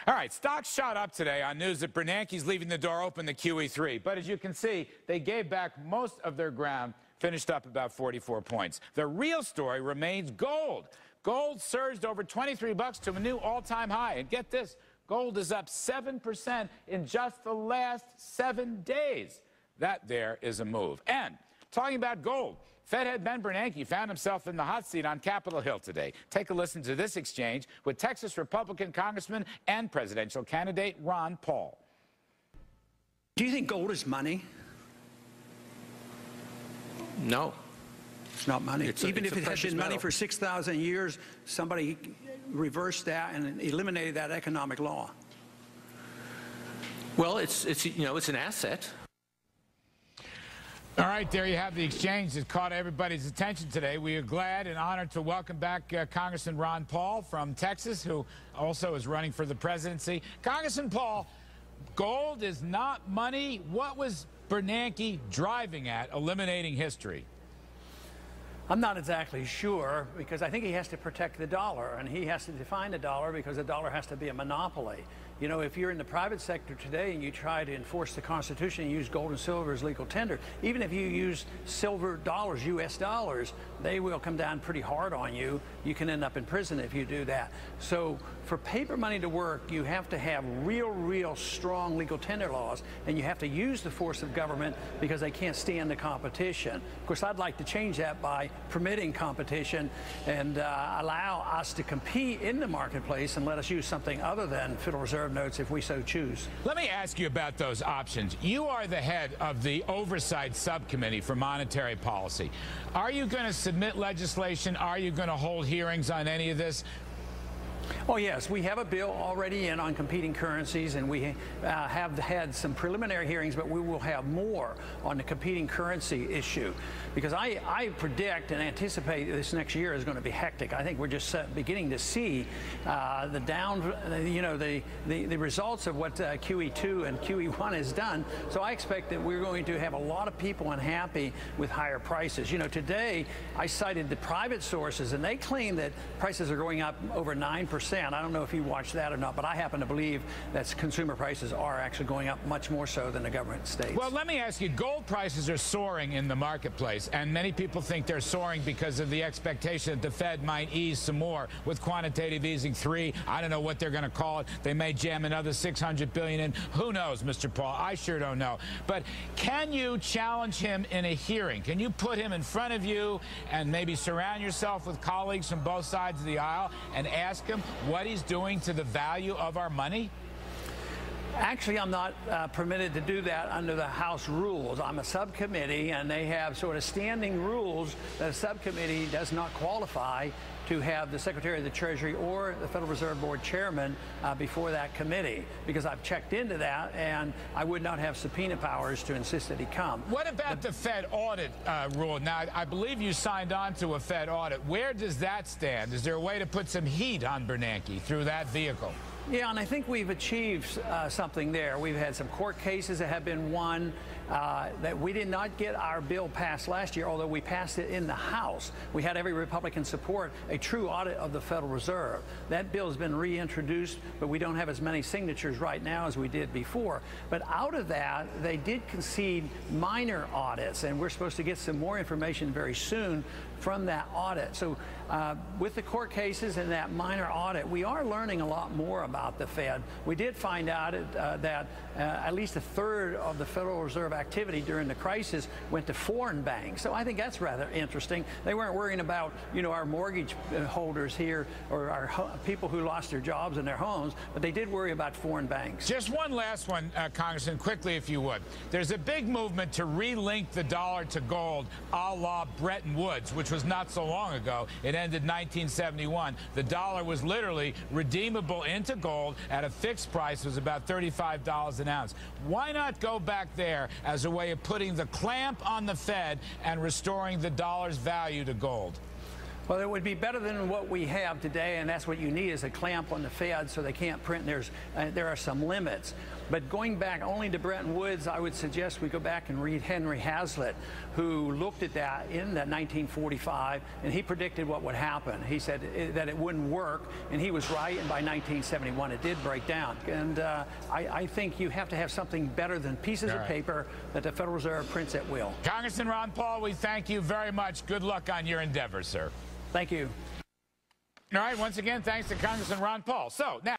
All right, stocks shot up today on news that Bernanke's leaving the door open to QE3. But as you can see, they gave back most of their ground, finished up about 44 points. The real story remains gold. Gold surged over 23 bucks to a new all-time high. And get this, gold is up 7% in just the last 7 days. That there is a move. And talking about gold, Fed head Ben Bernanke found himself in the hot seat on Capitol Hill today. Take a listen to this exchange with Texas Republican Congressman and presidential candidate Ron Paul. Do you think gold is money? No. It's not money. Even if it had been money for 6,000 years, somebody reversed that and eliminated that economic law. Well, it's an asset. All right, there you have the exchange that caught everybody's attention today. We are glad and honored to welcome back Congressman Ron Paul from Texas, who also is running for the presidency. Congressman Paul, gold is not money. What was Bernanke driving at, eliminating history? I'm not exactly sure, because I think he has to protect the dollar, and he has to define the dollar because the dollar has to be a monopoly. You know, if you're in the private sector today and you try to enforce the Constitution and use gold and silver as legal tender, even if you use silver dollars, U.S. dollars, they will come down pretty hard on you. You can end up in prison if you do that. So for paper money to work, you have to have real strong legal tender laws, and you have to use the force of government because they can't stand the competition. Of course, I'd like to change that by permitting competition and allow us to compete in the marketplace and let us use something other than Federal Reserve notes if we so choose. Let me ask you about those options. You are the head of the Oversight Subcommittee for Monetary Policy. Are you going to submit legislation? Are you going to hold hearings on any of this? Oh, yes. We have a bill already in on competing currencies, and we have had some preliminary hearings, but we will have more on the competing currency issue, because I predict and anticipate this next year is going to be hectic. I think we're just beginning to see the results of what QE2 and QE1 has done. So I expect that we're going to have a lot of people unhappy with higher prices. You know, today I cited the private sources, and they claim that prices are going up over 9%. I don't know if you watched that or not, but I happen to believe that consumer prices are actually going up much more so than the government states. Well, let me ask you, gold prices are soaring in the marketplace, and many people think they're soaring because of the expectation that the Fed might ease some more with quantitative easing 3. I don't know what they're going to call it. They may jam another $600 billion in. Who knows, Mr. Paul? I sure don't know. But can you challenge him in a hearing? Can you put him in front of you and maybe surround yourself with colleagues from both sides of the aisle and ask him what he's doing to the value of our money? Actually, I'm not permitted to do that under the House rules. I'm a subcommittee, and they have sort of standing rules that a subcommittee does not qualify to have the Secretary of the Treasury or the Federal Reserve Board chairman before that committee, because I've checked into that, and I would not have subpoena powers to insist that he come. What about the Fed audit rule? Now, I believe you signed on to a Fed audit. Where does that stand? Is there a way to put some heat on Bernanke through that vehicle? Yeah, and I think we've achieved something there. We've had some court cases that have been won. That we did not get our bill passed last year, although we passed it in the House. We had every Republican support a true audit of the Federal Reserve. That bill has been reintroduced, but we don't have as many signatures right now as we did before. But out of that, they did concede minor audits, and we're supposed to get some more information very soon from that audit. So with the court cases and that minor audit, we are learning a lot more about the Fed. We did find out that at least a third of the Federal Reserve activity during the crisis went to foreign banks. So I think that's rather interesting. They weren't worrying about, you know, our mortgage holders here or our people who lost their jobs and their homes, but they did worry about foreign banks. Just one last one, Congressman, quickly if you would. There's a big movement to relink the dollar to gold a la Bretton Woods, which was not so long ago. It ended 1971. The dollar was literally redeemable into gold at a fixed price. It was about $35 an ounce. Why not go back there as a way of putting the clamp on the Fed and restoring the dollar's value to gold? Well, it would be better than what we have today, and that's what you need is a clamp on the Fed so they can't print. There are some limits. But going back only to Bretton Woods, I would suggest we go back and read Henry Hazlitt, who looked at that in 1945, and he predicted what would happen. He said that it wouldn't work, and he was right, and by 1971 it did break down. And I think you have to have something better than pieces of paper that the Federal Reserve prints at will. Congressman Ron Paul, we thank you very much. Good luck on your endeavors, sir. Thank you. All right, once again, thanks to Congressman Ron Paul. So now.